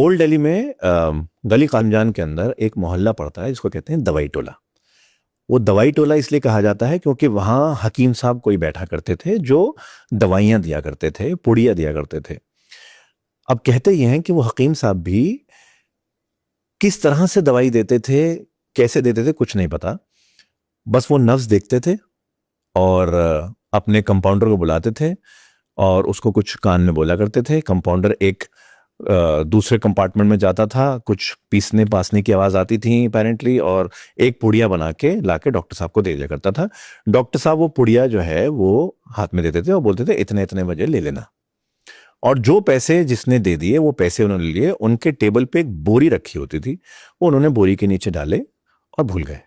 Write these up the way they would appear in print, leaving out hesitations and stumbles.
Old Delhi में गली खानजान के अंदर एक मोहल्ला पड़ता है जिसको कहते हैं दवाई टोला। वो दवाई टोला इसलिए कहा जाता है क्योंकि वहाँ हकीम साहब कोई बैठा करते थे जो दवाइयाँ दिया करते थे, पुड़िया दिया करते थे। अब कहते ये हैं कि वो हकीम साहब भी किस तरह से दवाई देते थे, कैसे देते थे, कुछ नहीं पता। बस वो नब्ज देखते थे और अपने कंपाउंडर को बुलाते थे और उसको कुछ कान में बोला करते थे। कंपाउंडर एक दूसरे कंपार्टमेंट में जाता था, कुछ पीसने पासने की आवाज़ आती थी अपेरेंटली, और एक पुड़िया बना के लाके डॉक्टर साहब को दे दिया करता था। डॉक्टर साहब वो पुड़िया जो है वो हाथ में देते थे और बोलते थे इतने इतने बजे ले लेना। और जो पैसे जिसने दे दिए वो पैसे उन्होंने लिए, उनके टेबल पे एक बोरी रखी होती थी, वो उन्होंने बोरी के नीचे डाले और भूल गए।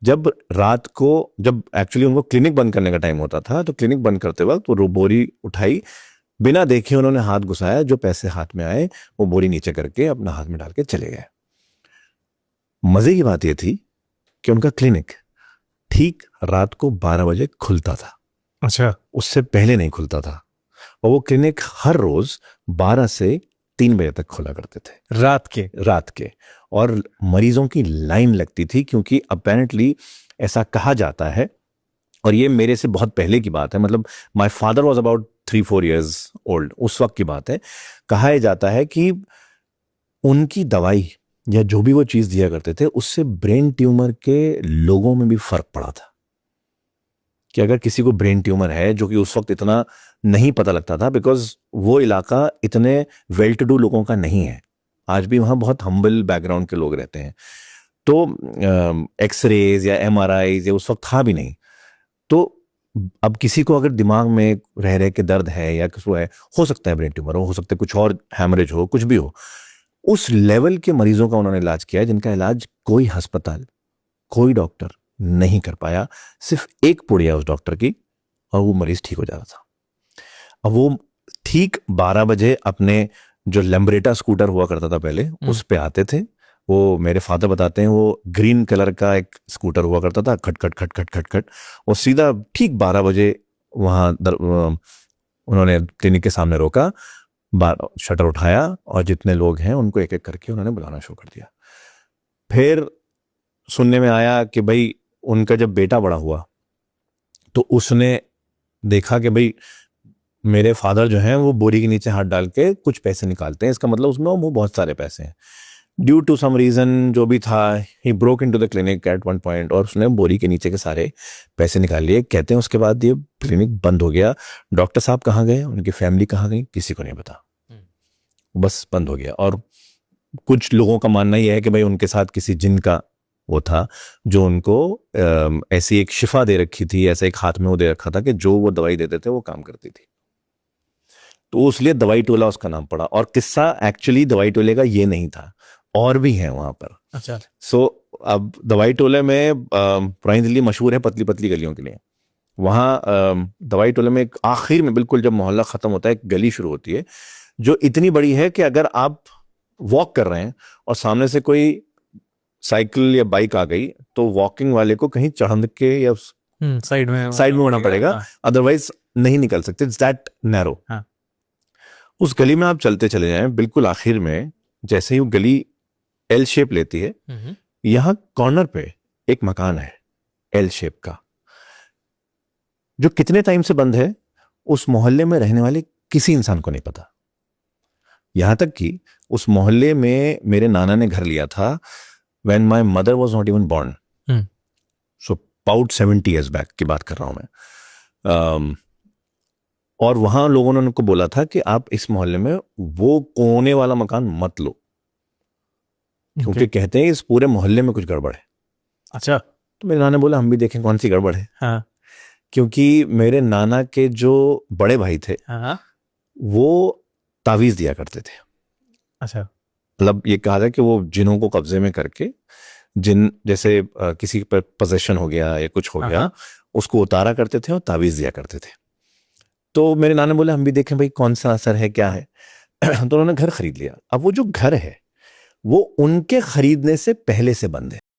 जब रात को, जब एक्चुअली उनको क्लिनिक बंद करने का टाइम होता था, तो क्लिनिक बंद करते वक्त वो बोरी उठाई, बिना देखे उन्होंने हाथ घुसाया, जो पैसे हाथ में आए वो बोरी नीचे करके अपना हाथ में डाल के चले गए। मजे की बात यह थी कि उनका क्लिनिक ठीक रात को 12 बजे खुलता था। अच्छा। उससे पहले नहीं खुलता था। और वो क्लिनिक हर रोज 12 से 3 बजे तक खुला करते थे, रात के। और मरीजों की लाइन लगती थी, क्योंकि अपेरेंटली ऐसा कहा जाता है, और ये मेरे से बहुत पहले की बात है, मतलब my father was about 3-4 years old, उस वक्त की बात है। कहा जाता है कि उनकी दवाई या जो भी वो चीज दिया करते थे उससे ब्रेन ट्यूमर के लोगों में भी फर्क पड़ा था। कि अगर किसी को ब्रेन ट्यूमर है, जो कि उस वक्त इतना नहीं पता लगता था, बिकॉज वो इलाका इतने वेल टू डू लोगों का नहीं है, आज भी वहाँ बहुत हम्बल बैकग्राउंड के लोग रहते हैं, तो एक्सरेज या MRIs या उस वक्त था भी नहीं। तो अब किसी को अगर दिमाग में रह रहे के दर्द है या कुछ है, हो सकता है ब्रेन ट्यूमर हो सकता है कुछ और हैमरेज हो, कुछ भी हो, उस लेवल के मरीजों का उन्होंने इलाज किया है जिनका इलाज कोई अस्पताल, कोई डॉक्टर नहीं कर पाया। सिर्फ एक पुड़िया उस डॉक्टर की और वो मरीज ठीक हो जाता था। अब वो ठीक 12 बजे अपने जो लैम्ब्रेटा स्कूटर हुआ करता था पहले, उस पे आते थे। वो मेरे फादर बताते हैं, वो ग्रीन कलर का एक स्कूटर हुआ करता था, खट खट खट खट खट खट। वो सीधा ठीक 12 बजे वहाँ उन्होंने क्लिनिक के सामने रोका, शटर उठाया और जितने लोग हैं उनको एक एक करके उन्होंने बुलाना शुरू कर दिया। फिर सुनने में आया कि भाई उनका जब बेटा बड़ा हुआ तो उसने देखा कि भाई मेरे फादर जो हैं वो बोरी के नीचे हाथ डाल के कुछ पैसे निकालते हैं, इसका मतलब उसमें वो बहुत सारे पैसे हैं। ड्यू टू सम रीजन जो भी था, he broke into the clinic eight one point और उसने बोरी के नीचे के सारे पैसे निकाल लिए। कहते हैं उसके बाद ये क्लिनिक बंद हो गया। डॉक्टर साहब कहाँ गए, उनकी फैमिली कहाँ गई, किसी को नहीं पता, बस बंद हो गया। और कुछ लोगों का मानना यह है कि भाई उनके साथ किसी जिन का वो था जो उनको ऐसी एक शिफा दे रखी थी, ऐसा एक हाथ में वो दे रखा था कि जो वो दवाई देते थे वो काम करती थी, तो इसलिए दवाई टोला उसका नाम पड़ा। और किस्सा एक्चुअली दवाई टोले का ये नहीं था, और भी है वहां पर। अच्छा। सो अब दवाई टोले में पुरानी दिल्ली मशहूर है पतली पतली गलियों के लिए। वहाँ दवाई टोले में एक आखिर में बिल्कुल जब मोहल्ला खत्म होता है, एक गली शुरू होती है जो इतनी बड़ी है कि अगर आप वॉक कर रहे हैं और सामने से कोई साइकिल या बाइक आ गई तो वॉकिंग वाले को कहीं चढ़ के या साइड में होना पड़ेगा, अदरवाइज नहीं निकल सकते। It's that narrow. उस गली में आप चलते चले जाएं, बिल्कुल आखिर में जैसे ही वो गली एल शेप लेती है, यहां कॉर्नर पे एक मकान है एल शेप का, जो कितने टाइम से बंद है उस मोहल्ले में रहने वाले किसी इंसान को नहीं पता। यहां तक कि उस मोहल्ले में मेरे नाना ने घर लिया था when my mother was not even born, so about 70 years back की बात कर रहा हूं मैं। और वहां लोगों ने उनको बोला था कि आप इस मोहल्ले में वो कोने वाला मकान मत लो, क्योंकि कहते हैं इस पूरे मोहल्ले में कुछ गड़बड़ है। अच्छा। तो मेरे नाना बोला हम भी देखें कौन सी गड़बड़ है। हाँ। क्योंकि मेरे नाना के जो बड़े भाई थे, हाँ। वो तावीज दिया करते थे। अच्छा। मतलब ये कहा था कि वो जिनों को कब्जे में करके, जिन जैसे किसी पर पोजेशन हो गया या कुछ हो गया, उसको उतारा करते थे और तावीज दिया करते थे। तो मेरे नाना बोले हम भी देखें भाई कौन सा असर है, क्या है। तो उन्होंने घर खरीद लिया। अब वो जो घर है वो उनके खरीदने से पहले से बंद है।